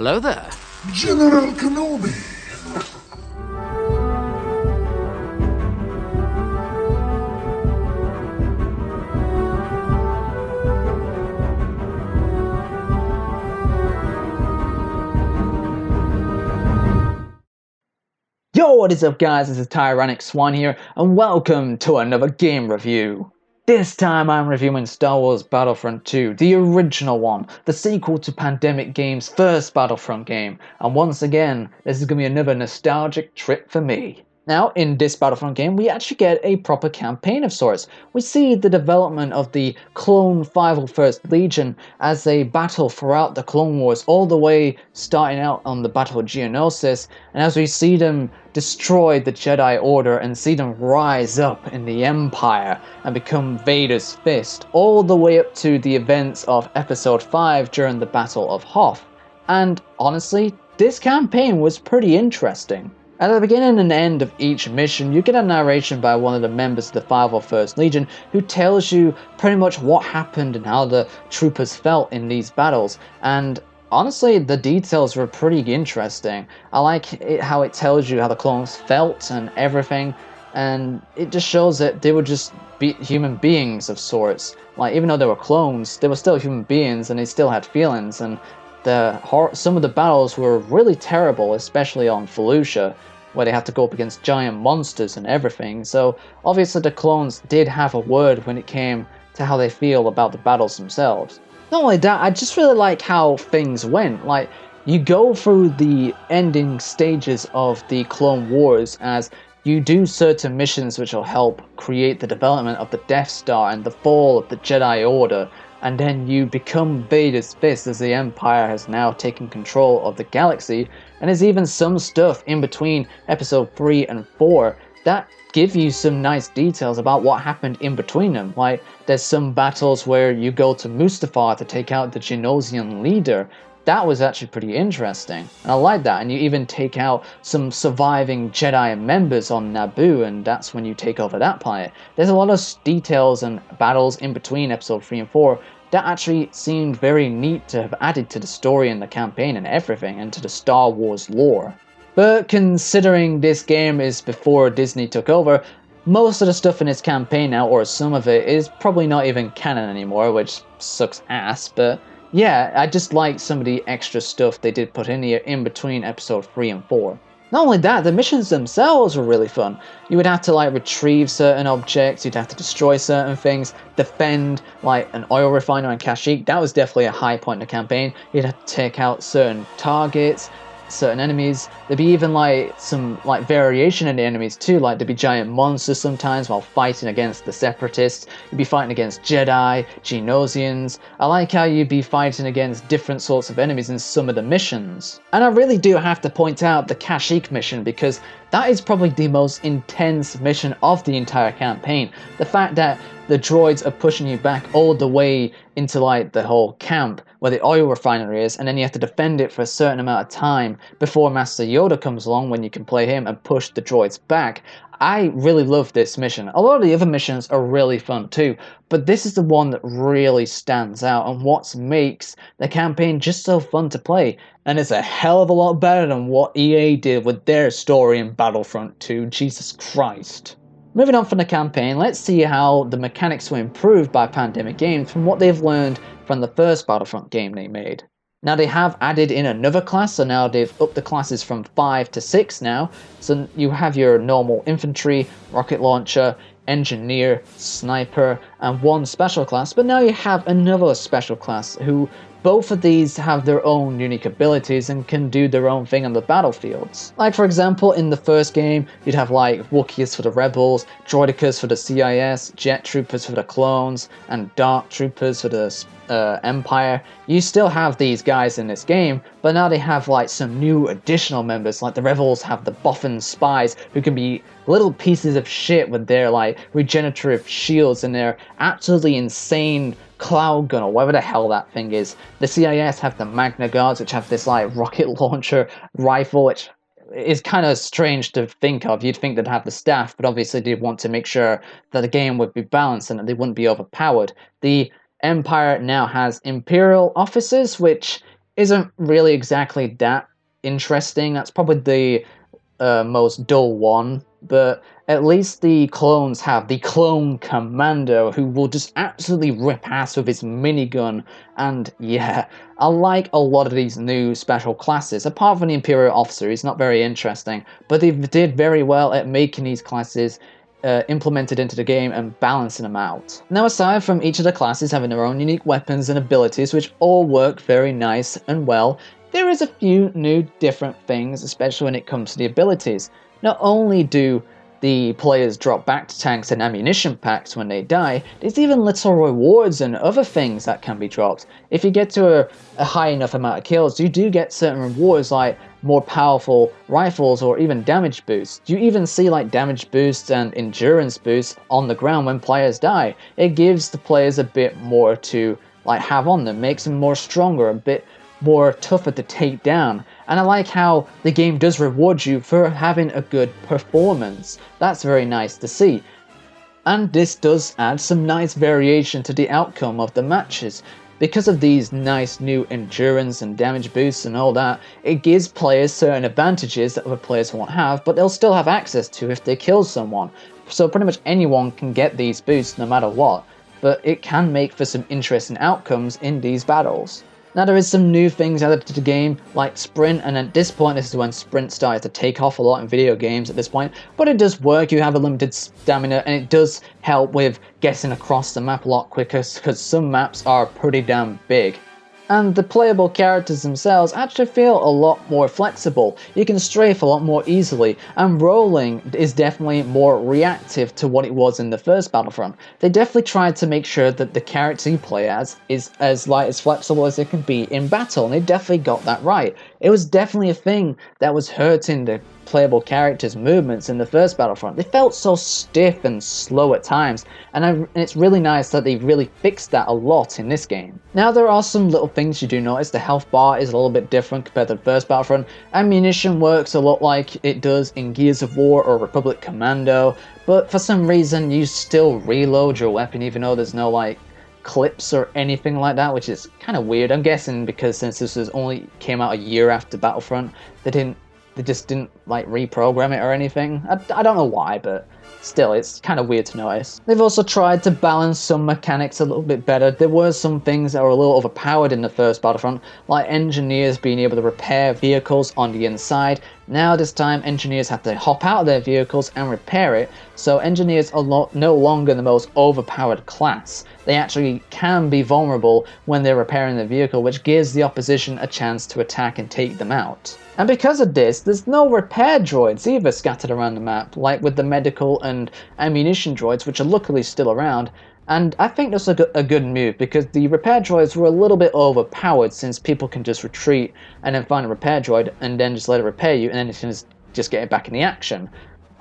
Hello there. General Kenobi! Yo, what is up guys, this is Tyrannic Swan here, and welcome to another game review. This time I'm reviewing Star Wars Battlefront 2, the original one, the sequel to Pandemic Games' first Battlefront game, and once again, this is going to be another nostalgic trip for me. Now, in this Battlefront game, we actually get a proper campaign of sorts. We see the development of the clone 501st Legion as they battle throughout the Clone Wars, all the way starting out on the Battle of Geonosis, and as we see them destroy the Jedi Order and see them rise up in the Empire and become Vader's fist, all the way up to the events of Episode 5 during the Battle of Hoth. And honestly, this campaign was pretty interesting. At the beginning and end of each mission, you get a narration by one of the members of the 501st Legion who tells you pretty much what happened and how the troopers felt in these battles, and honestly, the details were pretty interesting. I like it how it tells you how the clones felt and everything, and it just shows that they were just human beings of sorts. Like, even though they were clones, they were still human beings and they still had feelings, and some of the battles were really terrible, especially on Felucia, where they had to go up against giant monsters and everything. So obviously the clones did have a word when it came to how they feel about the battles themselves. Not only that, I just really like how things went. Like, you go through the ending stages of the Clone Wars as you do certain missions which will help create the development of the Death Star and the fall of the Jedi Order, and then you become Vader's fist as the Empire has now taken control of the galaxy, and there's even some stuff in between Episode 3 and 4 that give you some nice details about what happened in between them. Like, there's some battles where you go to Mustafar to take out the Genosian leader. That was actually pretty interesting, and I like that. And you even take out some surviving Jedi members on Naboo, and that's when you take over that planet. There's a lot of details and battles in between Episode 3 and 4 that actually seemed very neat to have added to the story and the campaign and everything, and to the Star Wars lore. But considering this game is before Disney took over, most of the stuff in its campaign now, or some of it, is probably not even canon anymore, which sucks ass, but yeah, I just like some of the extra stuff they did put in here in between Episode 3 and 4. Not only that, the missions themselves were really fun. You would have to retrieve certain objects, you'd have to destroy certain things, defend an oil refiner and Kashyyyk. That was definitely a high point in the campaign. You'd have to take out certain targets, certain enemies. There'd be even some variation in the enemies too, there'd be giant monsters sometimes while fighting against the Separatists. You'd be fighting against Jedi, Genosians. I like how you'd be fighting against different sorts of enemies in some of the missions. And I really do have to point out the Kashyyyk mission, because that is probably the most intense mission of the entire campaign. The fact that the droids are pushing you back all the way into the whole camp where the oil refinery is, and then you have to defend it for a certain amount of time before Master Yoda comes along, when you can play him and push the droids back. I really love this mission. A lot of the other missions are really fun too, but this is the one that really stands out and what makes the campaign just so fun to play. And it's a hell of a lot better than what EA did with their story in Battlefront 2, Jesus Christ. Moving on from the campaign, let's see how the mechanics were improved by Pandemic Games from what they've learned from the first Battlefront game they made. Now, they have added in another class, so now they've upped the classes from 5 to 6 now. So you have your normal infantry, rocket launcher, engineer, sniper, and one special class, but now you have another special class who both of these have their own unique abilities and can do their own thing on the battlefields. For example, in the first game, you'd have Wookiees for the Rebels, Droidekas for the CIS, Jet Troopers for the Clones, and Dark Troopers for the Empire. You still have these guys in this game, but now they have some new additional members. The Rebels have the Boffin Spies, who can be little pieces of shit with their regenerative shields and their absolutely insane cloud gun, or whatever the hell that thing is. The CIS have the Magna Guards, which have this rocket launcher rifle, which is kind of strange to think of. You'd think they'd have the staff, but obviously they'd want to make sure that the game would be balanced and that they wouldn't be overpowered. The Empire now has Imperial officers, which isn't really exactly that interesting. That's probably the most dull one, but at least the clones have the clone commando who will just absolutely rip ass with his minigun. And yeah, I like a lot of these new special classes. Apart from the Imperial Officer, he's not very interesting, but they did very well at making these classes implemented into the game and balancing them out. Now, aside from each of the classes having their own unique weapons and abilities, which all work very nice and well, there is a few new different things, especially when it comes to the abilities. Not only do the players drop back to tanks and ammunition packs when they die, there's even little rewards and other things that can be dropped. If you get to a high enough amount of kills, you do get certain rewards like more powerful rifles or even damage boosts. You even see like damage boosts and endurance boosts on the ground when players die. It gives the players a bit more to like have on them, makes them more stronger, a bit more tougher to take down. And I like how the game does reward you for having a good performance. That's very nice to see. And this does add some nice variation to the outcome of the matches. Because of these nice new endurance and damage boosts and all that, it gives players certain advantages that other players won't have, but they'll still have access to if they kill someone. So pretty much anyone can get these boosts no matter what, but it can make for some interesting outcomes in these battles. Now there is some new things added to the game, like sprint, and at this point, this is when sprint starts to take off a lot in video games at this point, but it does work. You have a limited stamina, and it does help with getting across the map a lot quicker, because some maps are pretty damn big. And the playable characters themselves actually feel a lot more flexible. You can strafe a lot more easily, and rolling is definitely more reactive to what it was in the first Battlefront. They definitely tried to make sure that the character you play as is as light, as flexible as it can be in battle, and they definitely got that right. It was definitely a thing that was hurting the playable characters' movements in the first Battlefront. They felt so stiff and slow at times, and it's really nice that they really fixed that a lot in this game. Now there are some little things you do notice. The health bar is a little bit different compared to the first Battlefront. Ammunition works a lot like it does in Gears of War or Republic Commando, but for some reason you still reload your weapon even though there's no like clips or anything like that, which is kind of weird. I'm guessing because since this was only came out a year after Battlefront, they just didn't like reprogram it or anything. I don't know why, but still, it's kind of weird to notice. They've also tried to balance some mechanics a little bit better. There were some things that were a little overpowered in the first Battlefront, like engineers being able to repair vehicles on the inside. Now this time, engineers have to hop out of their vehicles and repair it, so engineers are no longer the most overpowered class. They actually can be vulnerable when they're repairing their vehicle, which gives the opposition a chance to attack and take them out. And because of this, there's no repair droids either scattered around the map, like with the medical and ammunition droids, which are luckily still around. And I think that's a good move, because the repair droids were a little bit overpowered, since people can just retreat and then find a repair droid and then just let it repair you, and then you can just get it back in the action.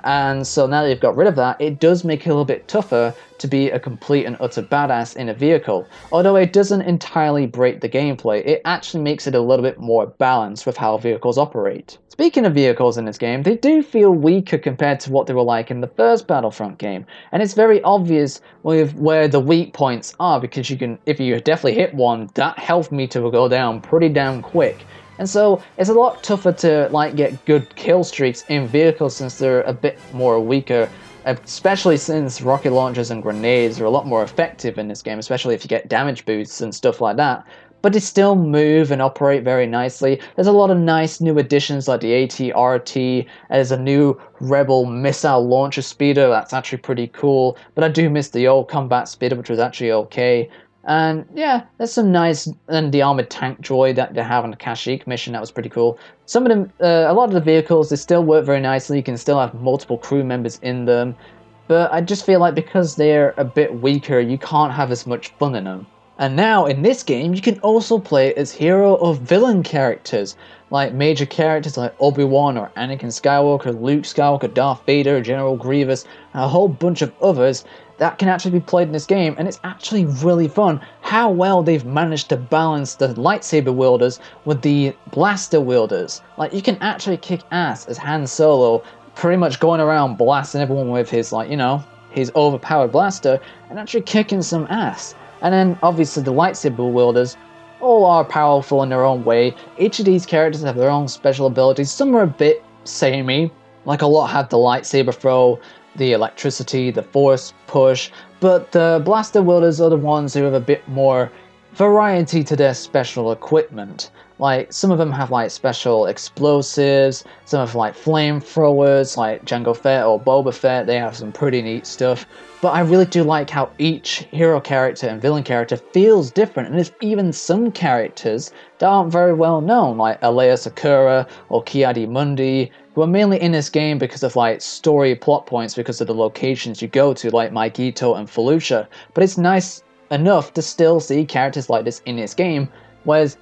And so now that you've got rid of that, it does make it a little bit tougher to be a complete and utter badass in a vehicle. Although it doesn't entirely break the gameplay, it actually makes it a little bit more balanced with how vehicles operate. Speaking of vehicles in this game, they do feel weaker compared to what they were like in the first Battlefront game. And it's very obvious with where the weak points are, because you can, if you definitely hit one, that health meter will go down pretty damn quick. And so it's a lot tougher to like get good kill streaks in vehicles since they're a bit more weaker, especially since rocket launchers and grenades are a lot more effective in this game, especially if you get damage boosts and stuff like that. But they still move and operate very nicely. There's a lot of nice new additions like the AT-RT, there's a new Rebel missile launcher speeder, that's actually pretty cool, but I do miss the old combat speeder, which was actually okay. And yeah, there's some nice, and the armored tank droid that they have on the Kashyyyk mission, that was pretty cool. Some of them, a lot of the vehicles, they still work very nicely. You can still have multiple crew members in them, but I just feel like because they're a bit weaker, you can't have as much fun in them. And now, in this game, you can also play as hero or villain characters, like major characters like Obi-Wan or Anakin Skywalker, Luke Skywalker, Darth Vader, General Grievous, and a whole bunch of others that can actually be played in this game, and it's actually really fun how well they've managed to balance the lightsaber wielders with the blaster wielders. Like, you can actually kick ass as Han Solo, pretty much going around blasting everyone with his, like, you know, his overpowered blaster, and actually kicking some ass. And then, obviously, the lightsaber wielders, all are powerful in their own way. Each of these characters have their own special abilities. Some are a bit samey, like a lot have the lightsaber throw, the electricity, the force push, but the blaster wielders are the ones who have a bit more variety to their special equipment. Like, some of them have like special explosives, some have like flamethrowers, like Jango Fett or Boba Fett, they have some pretty neat stuff. But I really do like how each hero character and villain character feels different, and there's even some characters that aren't very well known, like Alea Sakura or Ki-Adi-Mundi, who are mainly in this game because of like story plot points, because of the locations you go to, like Maikito and Felucia. But it's nice enough to still see characters like this in this game, whereas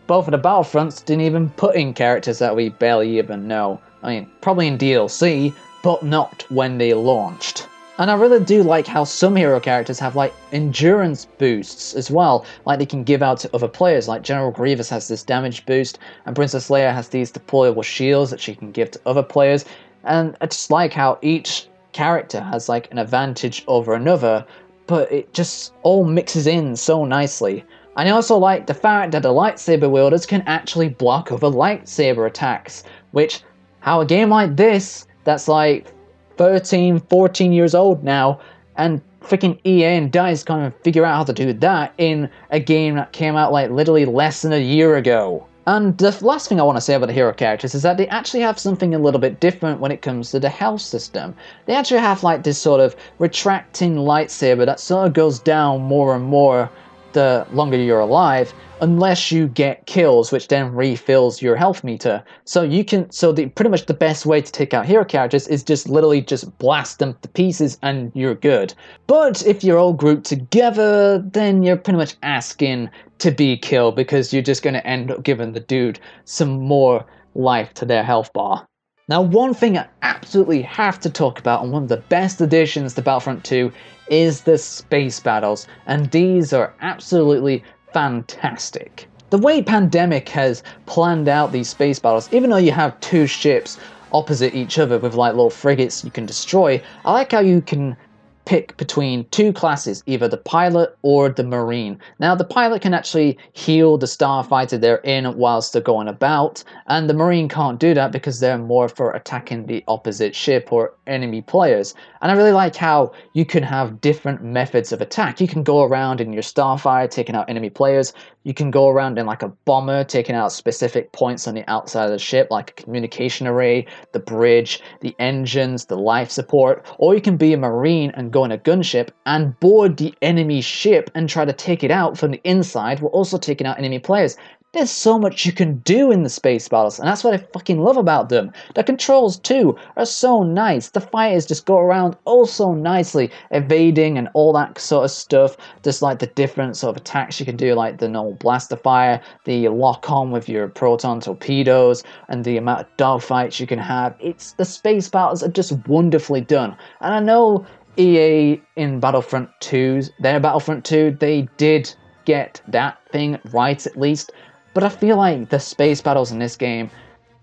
both of the Battlefronts didn't even put in characters that we barely even know. I mean, probably in DLC, but not when they launched. And I really do like how some hero characters have like endurance boosts as well, like they can give out to other players. Like General Grievous has this damage boost, and Princess Leia has these deployable shields that she can give to other players. And I just like how each character has like an advantage over another, but it just all mixes in so nicely. And I also like the fact that the lightsaber wielders can actually block other lightsaber attacks, which, how a game like this, that's like 13, 14 years old now, and freaking EA and DICE can't even figure out how to do that in a game that came out like literally less than a year ago. And the last thing I want to say about the hero characters is that they actually have something a little bit different when it comes to the health system. They actually have like this sort of retracting lightsaber that sort of goes down more and more the longer you're alive, unless you get kills, which then refills your health meter. So pretty much the best way to take out hero characters is just literally just blast them to pieces and you're good. But if you're all grouped together, then you're pretty much asking to be killed, because you're just going to end up giving the dude some more life to their health bar. Now, one thing I absolutely have to talk about, and one of the best additions to Battlefront 2, is the space battles, and these are absolutely fantastic. The way Pandemic has planned out these space battles, even though you have two ships opposite each other with like little frigates you can destroy, I like how you can pick between two classes, either the pilot or the marine. Now, the pilot can actually heal the starfighter they're in whilst they're going about, and the marine can't do that because they're more for attacking the opposite ship or enemy players. And I really like how you can have different methods of attack. You can go around in your starfighter taking out enemy players. You can go around in like a bomber taking out specific points on the outside of the ship, like a communication array, the bridge, the engines, the life support. Or you can be a marine and go in a gunship and board the enemy ship and try to take it out from the inside while also taking out enemy players. There's so much you can do in the space battles, and that's what I fucking love about them. The controls, too, are so nice. The fighters just go around oh so nicely, evading and all that sort of stuff. Just like the different sort of attacks you can do, like the normal blaster fire, the lock-on with your proton torpedoes, and the amount of dogfights you can have. The space battles are just wonderfully done. And I know EA in Battlefront 2, their Battlefront 2, they did get that thing right at least. But I feel like the space battles in this game,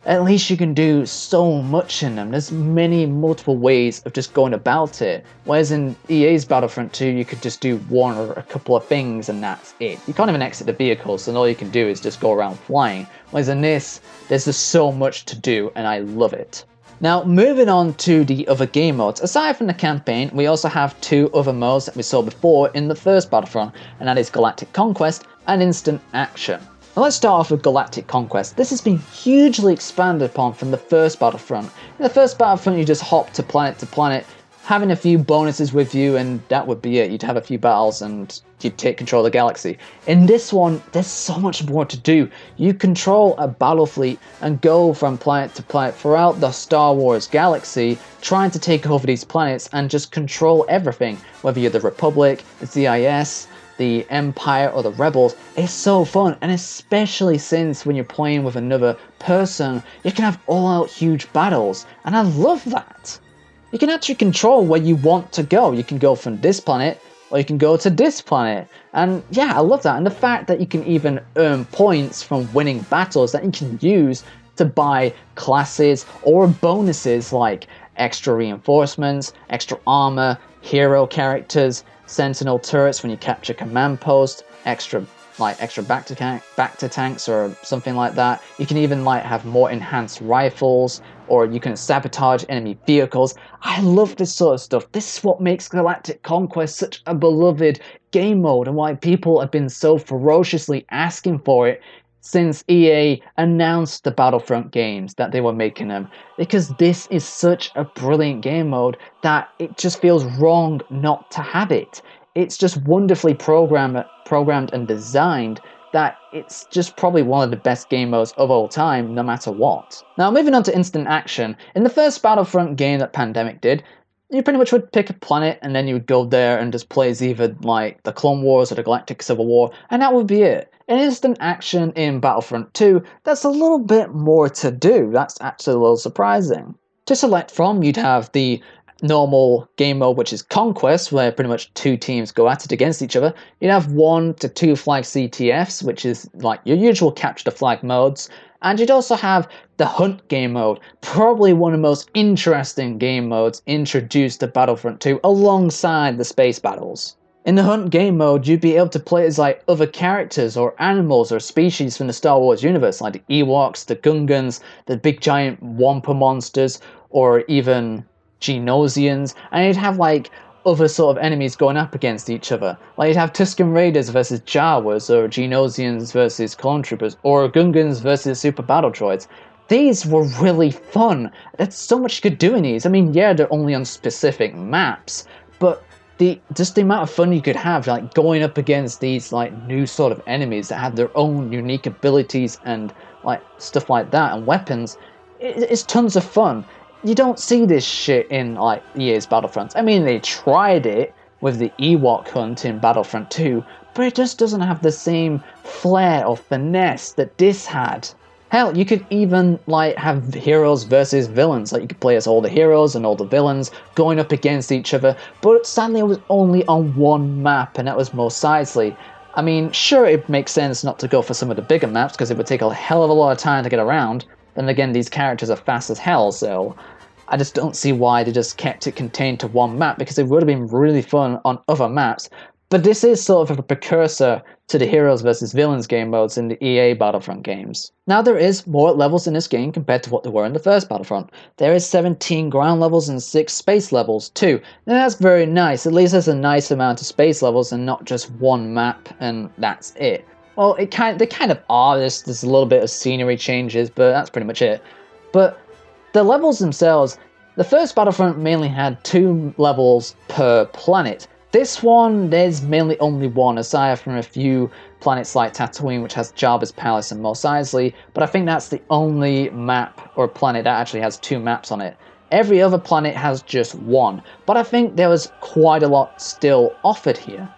at least you can do so much in them. There's multiple ways of just going about it. Whereas in EA's Battlefront 2, you could just do one or a couple of things and that's it. You can't even exit the vehicle, so all you can do is just go around flying. Whereas in this, there's just so much to do, and I love it. Now, moving on to the other game modes. Aside from the campaign, we also have two other modes that we saw before in the first Battlefront, and that is Galactic Conquest and Instant Action. Now let's start off with Galactic Conquest. This has been hugely expanded upon from the first Battlefront. In the first Battlefront, you just hop to planet, having a few bonuses with you, and that would be it. You'd have a few battles and you'd take control of the galaxy. In this one, there's so much more to do. You control a battle fleet and go from planet to planet throughout the Star Wars galaxy, trying to take over these planets and just control everything. Whether you're the Republic, the CIS, the Empire, or the Rebels. It's so fun, and especially since when you're playing with another person, you can have all-out huge battles, and I love that. You can actually control where you want to go. You can go from this planet, or you can go to this planet. And yeah, I love that. And the fact that you can even earn points from winning battles that you can use to buy classes or bonuses like extra reinforcements, extra armor, hero characters, sentinel turrets when you capture command post, extra like extra back to tanks or something like that. You can even like have more enhanced rifles, or you can sabotage enemy vehicles. I love this sort of stuff. This is what makes Galactic Conquest such a beloved game mode, and why people have been so ferociously asking for it since EA announced the Battlefront games that they were making them, because this is such a brilliant game mode that it just feels wrong not to have it. It's just wonderfully programmed and designed that it's just probably one of the best game modes of all time, no matter what. Now, moving on to instant action. In the first Battlefront game that Pandemic did, you pretty much would pick a planet and then you would go there and just play as either like the Clone Wars or the Galactic Civil War, and that would be it. In instant action in Battlefront 2, that's a little bit more to do. That's actually a little surprising. To select from, you'd have the normal game mode, which is Conquest, where pretty much two teams go at it against each other. You'd have 1 to 2 flag CTFs, which is like your usual capture the flag modes. And you'd also have the Hunt game mode, probably one of the most interesting game modes introduced to Battlefront 2 alongside the space battles. In the Hunt game mode, you'd be able to play as like other characters or animals or species from the Star Wars universe, like the Ewoks, the Gungans, the big giant Wampa monsters, or even Genosians, and you'd have like other sort of enemies going up against each other. Like you'd have Tusken Raiders versus Jawas, or Genosians versus Clone Troopers, or Gungans versus Super Battle Droids. These were really fun. There's so much you could do in these. I mean, yeah, they're only on specific maps, but just the amount of fun you could have, like going up against these like new sort of enemies that have their own unique abilities and like stuff like that, and weapons, it's tons of fun. You don't see this shit in like EA's Battlefronts. I mean, they tried it with the Ewok hunt in Battlefront 2, but it just doesn't have the same flair or finesse that this had. Hell, you could even like have heroes versus villains. Like you could play as all the heroes and all the villains going up against each other, but sadly it was only on one map, and that was Mos Eisley. I mean, sure, it makes sense not to go for some of the bigger maps because it would take a hell of a lot of time to get around. Then again, these characters are fast as hell, so I just don't see why they just kept it contained to one map, because it would have been really fun on other maps. But this is sort of a precursor to the Heroes vs. Villains game modes in the EA Battlefront games. Now, there is more levels in this game compared to what there were in the first Battlefront. There is 17 ground levels and 6 space levels too. And that's very nice. At least there's a nice amount of space levels and not just one map and that's it. Well, they kind of are. There's a little bit of scenery changes, but that's pretty much it. But the levels themselves, the first Battlefront mainly had 2 levels per planet. This one, there's mainly only one, aside from a few planets like Tatooine, which has Jabba's Palace and Mos Eisley, but I think that's the only map or planet that actually has 2 maps on it. Every other planet has just 1, but I think there was quite a lot still offered here.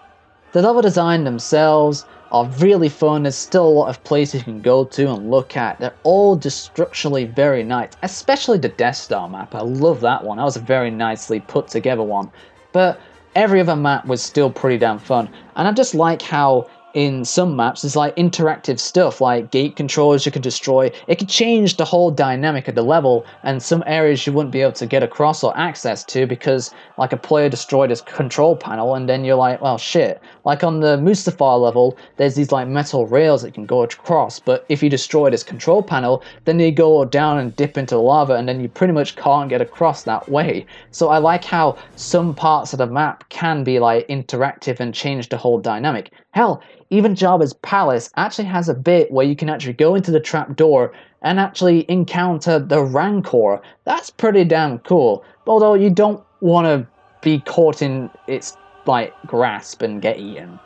The level design themselves are really fun. There's still a lot of places you can go to and look at. They're all just structurally very nice, especially the Death Star map. I love that one. That was a very nicely put together one. But every other map was still pretty damn fun. And I just like how in some maps there's like interactive stuff, like gate controls you can destroy. It could change the whole dynamic of the level, and some areas you wouldn't be able to get across or access to because like a player destroyed his control panel, and then you're like, well shit. Like on the Mustafar level, there's these like metal rails that you can go across, but if you destroy this control panel, then you go down and dip into the lava, and then you pretty much can't get across that way. So I like how some parts of the map can be like interactive and change the whole dynamic. Hell, even Jabba's Palace actually has a bit where you can actually go into the trapdoor and actually encounter the Rancor. That's pretty damn cool. Although you don't want to be caught in its like grasp and get eaten.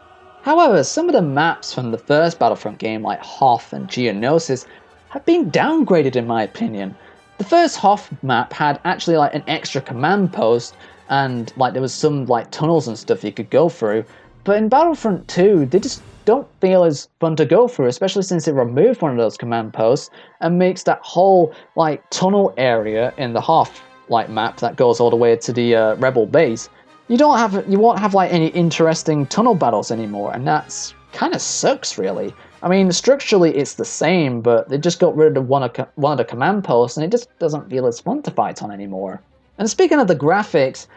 However, some of the maps from the first Battlefront game, like Hoth and Geonosis, have been downgraded in my opinion. The first Hoth map had actually like an extra command post, and like there was some like tunnels and stuff you could go through. But in Battlefront 2, they just don't feel as fun to go through, especially since it removed one of those command posts and makes that whole like tunnel area in the Hoth like map that goes all the way to the Rebel base. You won't have like any interesting tunnel battles anymore, and that's kind of sucks really. I mean, structurally it's the same, but they just got rid of one of the command posts, and it just doesn't feel as fun to fight on anymore. And speaking of the graphics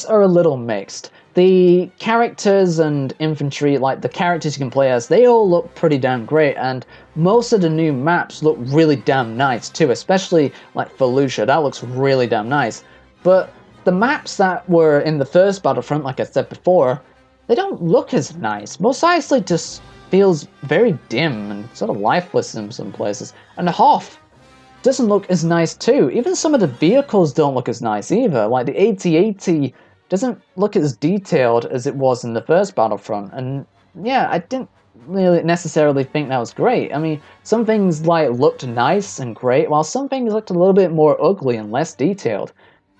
are a little mixed. the characters and infantry, like the characters you can play as, they all look pretty damn great, and most of the new maps look really damn nice too, especially like Fallujah. That looks really damn nice. But the maps that were in the first Battlefront, like I said before, they don't look as nice. Mos Eisley just feels very dim and sort of lifeless in some places. And the Hoth doesn't look as nice too. Even some of the vehicles don't look as nice either. Like the AT-AT doesn't look as detailed as it was in the first Battlefront. And yeah, I didn't really necessarily think that was great. I mean, some things like looked nice and great, while some things looked a little bit more ugly and less detailed.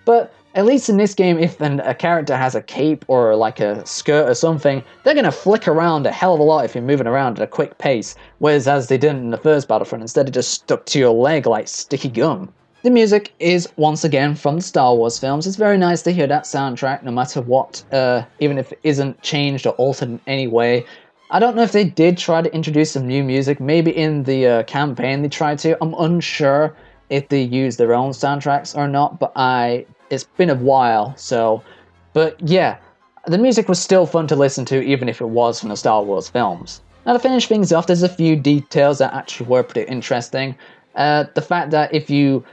But at least in this game, if a character has a cape or like a skirt or something, they're going to flick around a hell of a lot if you're moving around at a quick pace, whereas as they didn't in the first Battlefront, instead it just stuck to your leg like sticky gum. The music is once again from the Star Wars films. It's very nice to hear that soundtrack no matter what, even if it isn't changed or altered in any way. I don't know if they did try to introduce some new music, maybe in the campaign they tried to. I'm unsure if they used their own soundtracks or not, but it's been a while, so... But yeah, the music was still fun to listen to, even if it was from the Star Wars films. Now to finish things off, there's a few details that actually were pretty interesting. The fact that if you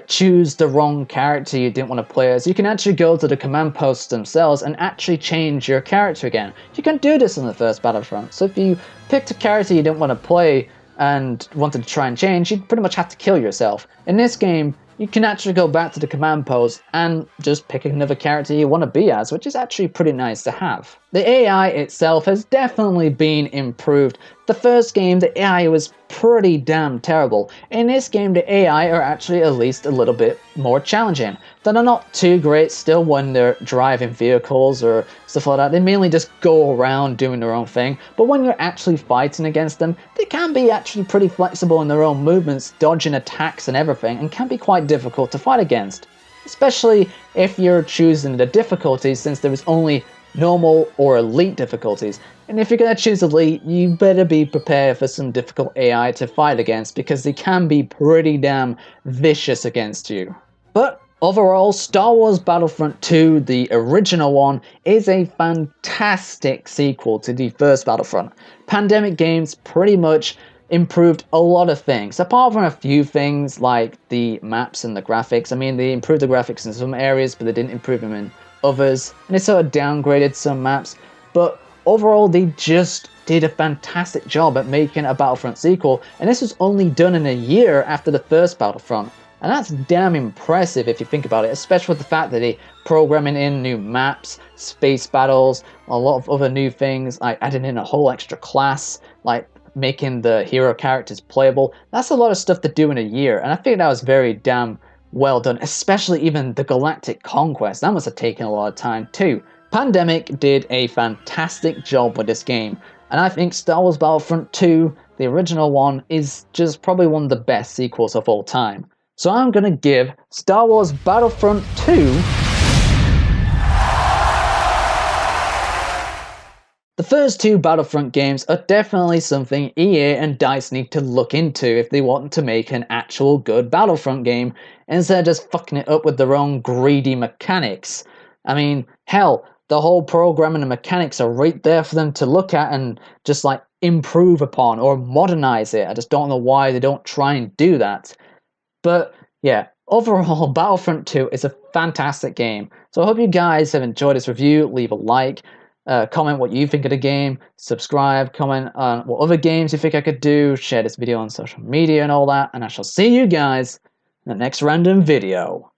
choose the wrong character you didn't want to play as, you can actually go to the command posts themselves and actually change your character again. You can do this in the first Battlefront, so if you picked a character you didn't want to play and wanted to try and change, you'd pretty much have to kill yourself. In this game, you can actually go back to the command post and just pick another character you want to be as, which is actually pretty nice to have. The AI itself has definitely been improved. The first game, the AI was pretty damn terrible. In this game, the AI are actually at least a little bit more challenging. They're not too great still when they're driving vehicles or stuff like that. They mainly just go around doing their own thing. But when you're actually fighting against them, they can be actually pretty flexible in their own movements, dodging attacks and everything, and can be quite difficult to fight against. Especially if you're choosing the difficulties, since there is only normal or elite difficulties. And if you're going to choose elite, you better be prepared for some difficult AI to fight against, because they can be pretty damn vicious against you. But overall, Star Wars Battlefront 2, the original one, is a fantastic sequel to the first Battlefront. Pandemic games pretty much improved a lot of things, apart from a few things like the maps and the graphics. I mean, they improved the graphics in some areas, but they didn't improve them in others, and they sort of downgraded some maps, but overall they just did a fantastic job at making a Battlefront sequel, and this was only done in a year after the first Battlefront, and that's damn impressive if you think about it, especially with the fact that they're programming in new maps, space battles, a lot of other new things, like adding in a whole extra class, like making the hero characters playable. That's a lot of stuff to do in a year, and I think that was very damn well done, especially even the Galactic Conquest. That must have taken a lot of time too. Pandemic did a fantastic job with this game, and I think Star Wars Battlefront 2, the original one, is just probably one of the best sequels of all time. So I'm gonna give Star Wars Battlefront 2 The first two Battlefront games are definitely something EA and DICE need to look into if they want to make an actual good Battlefront game, instead of just fucking it up with their own greedy mechanics. I mean, hell, the whole programming and mechanics are right there for them to look at and just improve upon or modernize it. I just don't know why they don't try and do that. But yeah, overall, Battlefront 2 is a fantastic game. So I hope you guys have enjoyed this review. Leave a like. Comment what you think of the game, subscribe, comment on what other games you think I could do, share this video on social media and all that, and I shall see you guys in the next random video.